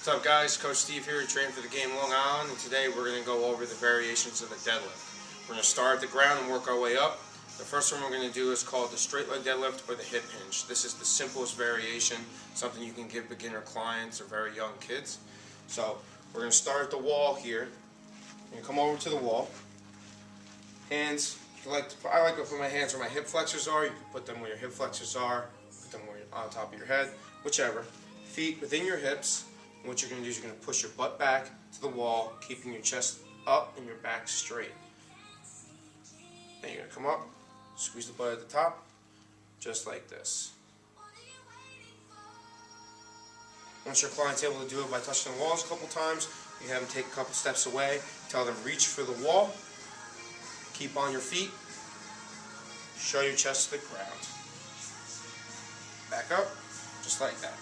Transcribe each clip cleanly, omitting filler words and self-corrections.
What's up guys, Coach Steve here, training for the game Long Island, and today we're going to go over the variations of the deadlift. We're going to start at the ground and work our way up. The first one we're going to do is called the straight leg deadlift or the hip hinge. This is the simplest variation, something you can give beginner clients or very young kids. So we're going to start at the wall here. You're going to come over to the wall. Hands, I like to put my hands where my hip flexors are. You can put them where your hip flexors are, put them on top of your head, whichever. Feet within your hips. And what you're going to do is you're going to push your butt back to the wall, keeping your chest up and your back straight. Then you're going to come up, squeeze the butt at the top, just like this. Once your client's able to do it by touching the walls a couple times, you have them take a couple steps away, tell them reach for the wall, keep on your feet, show your chest to the ground. Back up, just like that.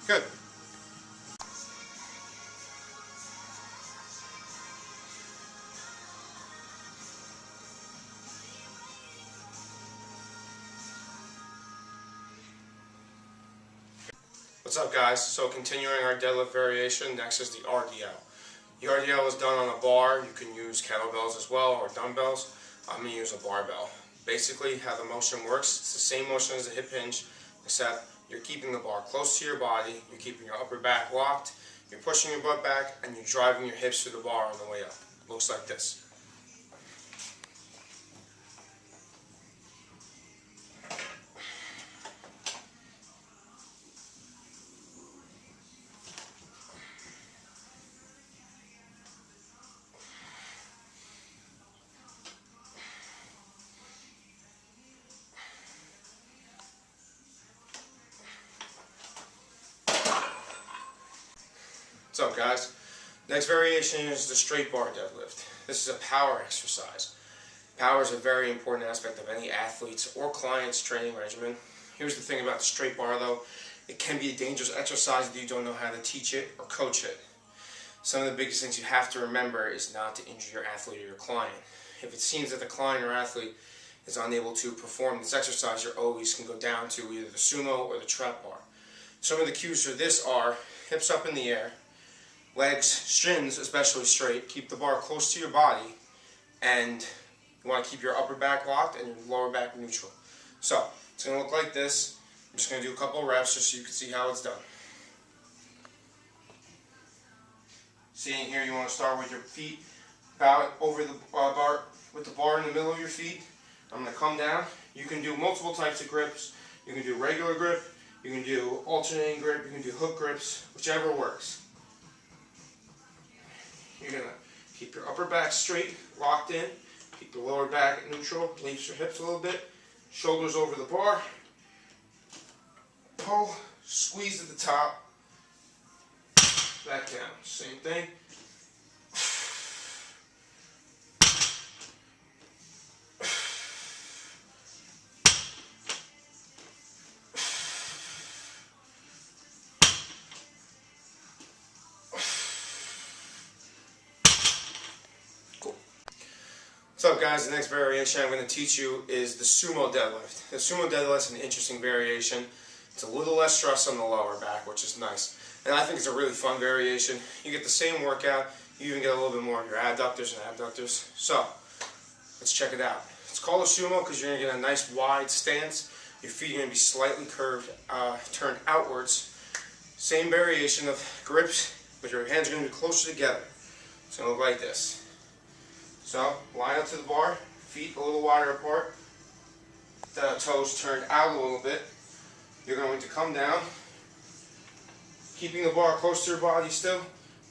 Good. What's up guys? So continuing our deadlift variation, next is the RDL. The RDL is done on a bar. You can use kettlebells as well or dumbbells. I'm going to use a barbell. Basically how the motion works, it's the same motion as the hip hinge, except you're keeping the bar close to your body, you're keeping your upper back locked, you're pushing your butt back, and you're driving your hips through the bar on the way up. Looks like this. What's up guys? Next variation is the straight bar deadlift. This is a power exercise. Power is a very important aspect of any athlete's or client's training regimen. Here's the thing about the straight bar though, it can be a dangerous exercise if you don't know how to teach it or coach it. Some of the biggest things you have to remember is not to injure your athlete or your client. If it seems that the client or athlete is unable to perform this exercise, your always can go down to either the Sumo or the trap bar. Some of the cues for this are hips up in the air, legs, shins especially straight, keep the bar close to your body, and you want to keep your upper back locked and your lower back neutral. So, it's going to look like this. I'm just going to do a couple of reps just so you can see how it's done. Seeing here, you want to start with your feet about over the bar, with the bar in the middle of your feet. I'm going to come down. You can do multiple types of grips. You can do regular grip, you can do alternating grip, you can do hook grips, whichever works. You're going to keep your upper back straight, locked in, keep your lower back neutral, release your hips a little bit, shoulders over the bar, pull, squeeze at the top, back down, same thing. What's up guys, the next variation I'm going to teach you is the Sumo deadlift. The Sumo deadlift is an interesting variation. It's a little less stress on the lower back, which is nice. And I think it's a really fun variation. You get the same workout, you even get a little bit more of your adductors and abductors. So, let's check it out. It's called a Sumo because you're going to get a nice wide stance. Your feet are going to be slightly curved, turned outwards. Same variation of grips, but your hands are going to be closer together. It's going to look like this. So, line up to the bar, feet a little wider apart, the toes turned out a little bit. You're going to come down, keeping the bar close to your body still,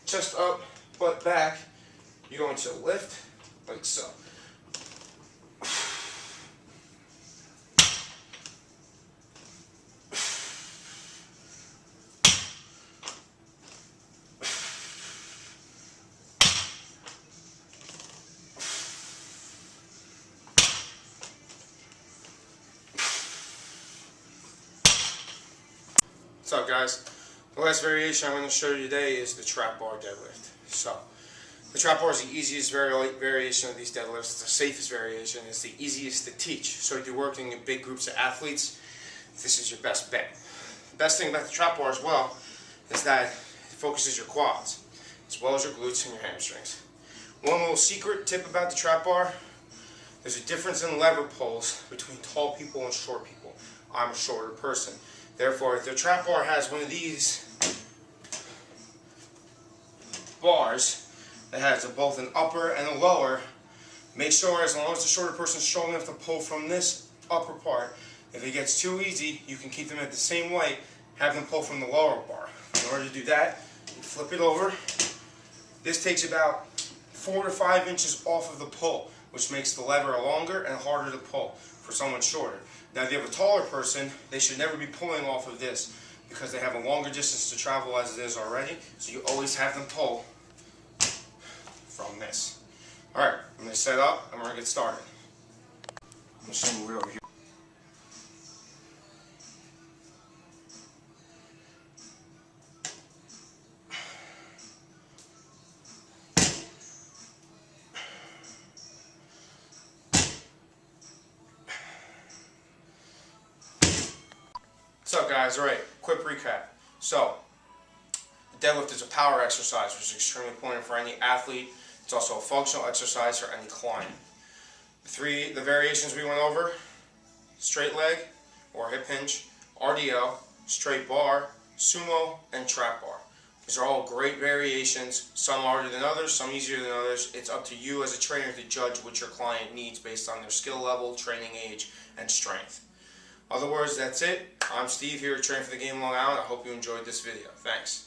chest up, butt back. You're going to lift, like so. What's up guys? The last variation I'm going to show you today is the trap bar deadlift. So, the trap bar is the easiest variation of these deadlifts. It's the safest variation. It's the easiest to teach. So if you're working in big groups of athletes, this is your best bet. The best thing about the trap bar as well is that it focuses your quads as well as your glutes and your hamstrings. One little secret tip about the trap bar: there's a difference in lever pulls between tall people and short people. I'm a shorter person. Therefore, if the trap bar has one of these bars that has both an upper and a lower, make sure as long as the shorter person is strong enough to pull from this upper part, if it gets too easy, you can keep them at the same weight, have them pull from the lower bar. In order to do that, you flip it over. This takes about 4 to 5 inches off of the pull, which makes the lever longer and harder to pull for someone shorter. Now, if you have a taller person, they should never be pulling off of this because they have a longer distance to travel as it is already, so you always have them pull from this. Alright, I'm going to set up and we're going to get started. I'm just going to move it over here. What's up, guys? Alright, quick recap. So, the deadlift is a power exercise, which is extremely important for any athlete. It's also a functional exercise for any client. The variations we went over: straight leg or hip hinge, RDL, straight bar, sumo, and trap bar. These are all great variations, some harder than others, some easier than others. It's up to you as a trainer to judge what your client needs based on their skill level, training age, and strength. Other words, that's it. I'm Steve here at Train for the Game Long Island. I hope you enjoyed this video. Thanks.